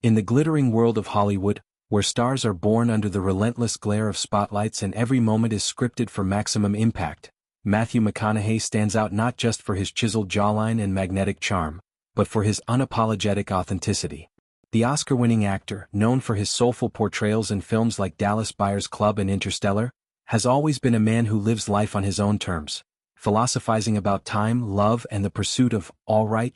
In the glittering world of Hollywood, where stars are born under the relentless glare of spotlights and every moment is scripted for maximum impact, Matthew McConaughey stands out not just for his chiseled jawline and magnetic charm, but for his unapologetic authenticity. The Oscar-winning actor, known for his soulful portrayals in films like Dallas Buyers Club and Interstellar, has always been a man who lives life on his own terms, philosophizing about time, love, and the pursuit of all right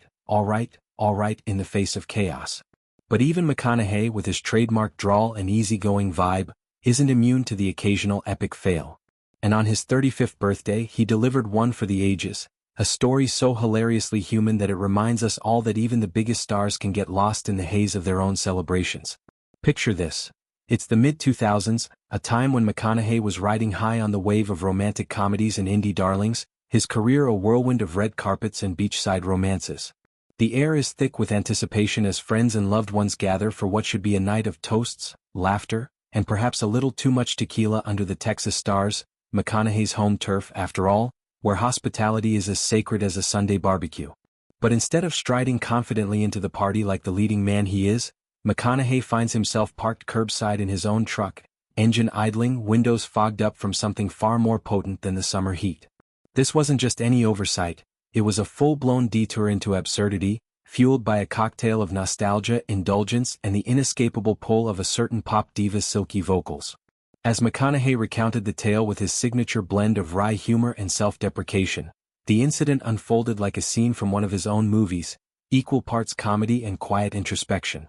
in the face of chaos. But even McConaughey, with his trademark drawl and easygoing vibe, isn't immune to the occasional epic fail. And on his 35th birthday he delivered one for the ages, a story so hilariously human that it reminds us all that even the biggest stars can get lost in the haze of their own celebrations. Picture this. It's the mid-2000s, a time when McConaughey was riding high on the wave of romantic comedies and indie darlings, his career a whirlwind of red carpets and beachside romances. The air is thick with anticipation as friends and loved ones gather for what should be a night of toasts, laughter, and perhaps a little too much tequila under the Texas stars, McConaughey's home turf after all, where hospitality is as sacred as a Sunday barbecue. But instead of striding confidently into the party like the leading man he is, McConaughey finds himself parked curbside in his own truck, engine idling, windows fogged up from something far more potent than the summer heat. This wasn't just any oversight, it was a full-blown detour into absurdity, fueled by a cocktail of nostalgia, indulgence, and the inescapable pull of a certain pop diva's silky vocals. As McConaughey recounted the tale with his signature blend of wry humor and self-deprecation, the incident unfolded like a scene from one of his own movies, equal parts comedy and quiet introspection.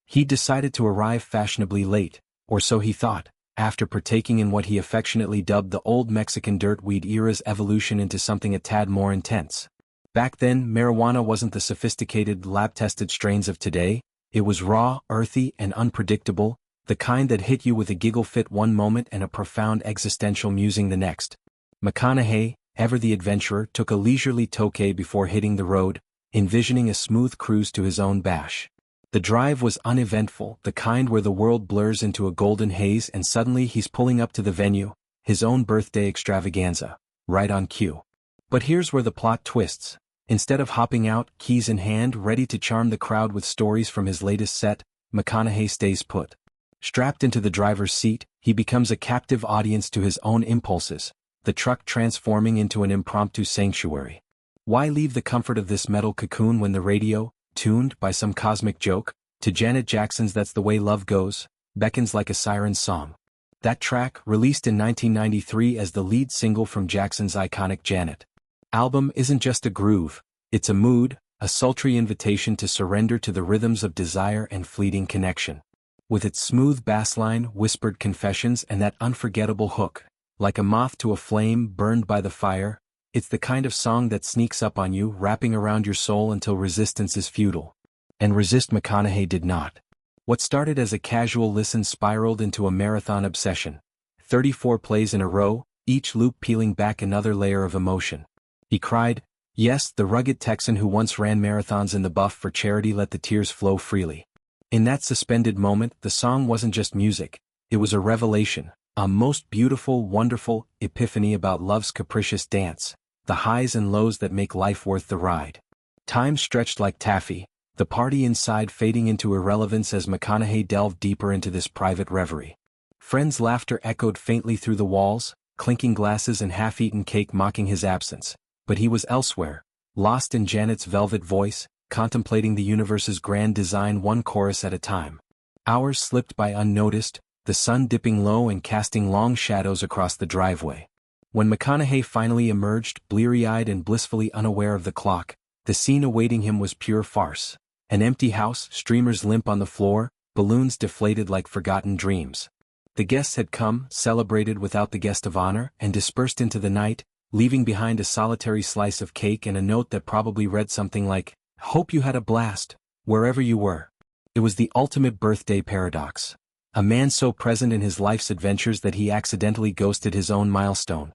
He decided to arrive fashionably late, or so he thought, after partaking in what he affectionately dubbed the old Mexican dirtweed era's evolution into something a tad more intense. Back then, marijuana wasn't the sophisticated, lab-tested strains of today, it was raw, earthy, and unpredictable, the kind that hit you with a giggle fit one moment and a profound existential musing the next. McConaughey, ever the adventurer, took a leisurely tokay before hitting the road, envisioning a smooth cruise to his own bash. The drive was uneventful, the kind where the world blurs into a golden haze and suddenly he's pulling up to the venue, his own birthday extravaganza, right on cue. But here's where the plot twists. Instead of hopping out, keys in hand, ready to charm the crowd with stories from his latest set, McConaughey stays put. Strapped into the driver's seat, he becomes a captive audience to his own impulses, the truck transforming into an impromptu sanctuary. Why leave the comfort of this metal cocoon when the radio, tuned by some cosmic joke, to Janet Jackson's That's the Way Love Goes, beckons like a siren's song? That track, released in 1993 as the lead single from Jackson's iconic Janet album, isn't just a groove, it's a mood, a sultry invitation to surrender to the rhythms of desire and fleeting connection. With its smooth bassline, whispered confessions, and that unforgettable hook, like a moth to a flame burned by the fire, it's the kind of song that sneaks up on you, wrapping around your soul until resistance is futile. And resist McConaughey did not. What started as a casual listen spiraled into a marathon obsession. 34 plays in a row, each loop peeling back another layer of emotion. He cried, yes, the rugged Texan who once ran marathons in the buff for charity let the tears flow freely. In that suspended moment, the song wasn't just music, it was a revelation, a most beautiful, wonderful epiphany about love's capricious dance, the highs and lows that make life worth the ride. Time stretched like taffy, the party inside fading into irrelevance as McConaughey delved deeper into this private reverie. Friends' laughter echoed faintly through the walls, clinking glasses and half-eaten cake mocking his absence, but he was elsewhere, lost in Janet's velvet voice, contemplating the universe's grand design one chorus at a time. Hours slipped by unnoticed, the sun dipping low and casting long shadows across the driveway. When McConaughey finally emerged, bleary-eyed and blissfully unaware of the clock, the scene awaiting him was pure farce. An empty house, streamers limp on the floor, balloons deflated like forgotten dreams. The guests had come, celebrated without the guest of honor, and dispersed into the night, leaving behind a solitary slice of cake and a note that probably read something like, "Hope you had a blast, wherever you were." It was the ultimate birthday paradox. A man so present in his life's adventures that he accidentally ghosted his own milestone.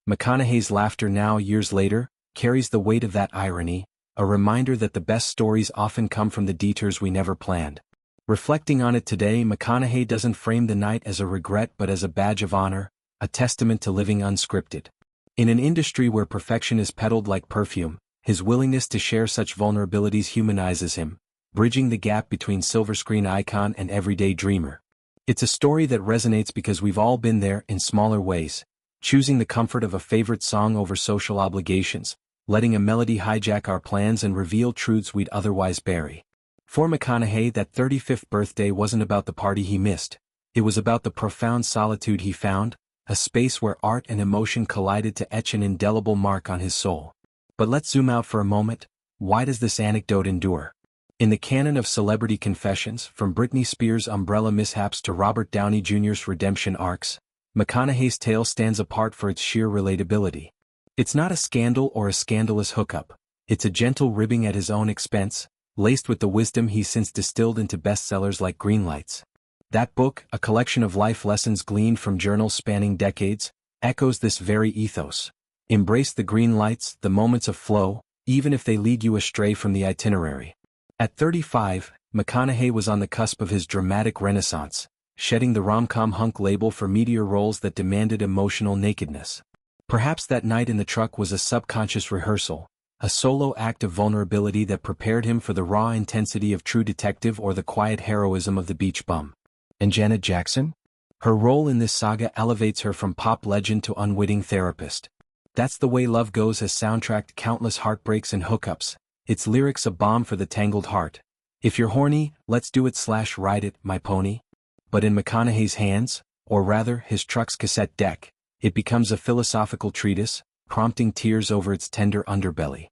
McConaughey's laughter now, years later, carries the weight of that irony, a reminder that the best stories often come from the detours we never planned. Reflecting on it today, McConaughey doesn't frame the night as a regret but as a badge of honor, a testament to living unscripted. In an industry where perfection is peddled like perfume, his willingness to share such vulnerabilities humanizes him, bridging the gap between silver screen icon and everyday dreamer. It's a story that resonates because we've all been there in smaller ways, choosing the comfort of a favorite song over social obligations, letting a melody hijack our plans and reveal truths we'd otherwise bury. For McConaughey, that 35th birthday wasn't about the party he missed. It was about the profound solitude he found, a space where art and emotion collided to etch an indelible mark on his soul. But let's zoom out for a moment. Why does this anecdote endure? In the canon of celebrity confessions, from Britney Spears' umbrella mishaps to Robert Downey Jr.'s redemption arcs, McConaughey's tale stands apart for its sheer relatability. It's not a scandal or a scandalous hookup. It's a gentle ribbing at his own expense, laced with the wisdom he's since distilled into bestsellers like Greenlights. That book, a collection of life lessons gleaned from journals spanning decades, echoes this very ethos. Embrace the green lights, the moments of flow, even if they lead you astray from the itinerary. At 35, McConaughey was on the cusp of his dramatic renaissance, shedding the rom-com hunk label for meteor roles that demanded emotional nakedness. Perhaps that night in the truck was a subconscious rehearsal, a solo act of vulnerability that prepared him for the raw intensity of True Detective or the quiet heroism of The Beach Bum. And Janet Jackson? Her role in this saga elevates her from pop legend to unwitting therapist. That's the Way Love Goes has soundtracked countless heartbreaks and hookups, its lyrics a balm for the tangled heart. If you're horny, let's do it / ride it, my pony. But in McConaughey's hands, or rather his truck's cassette deck, it becomes a philosophical treatise, prompting tears over its tender underbelly.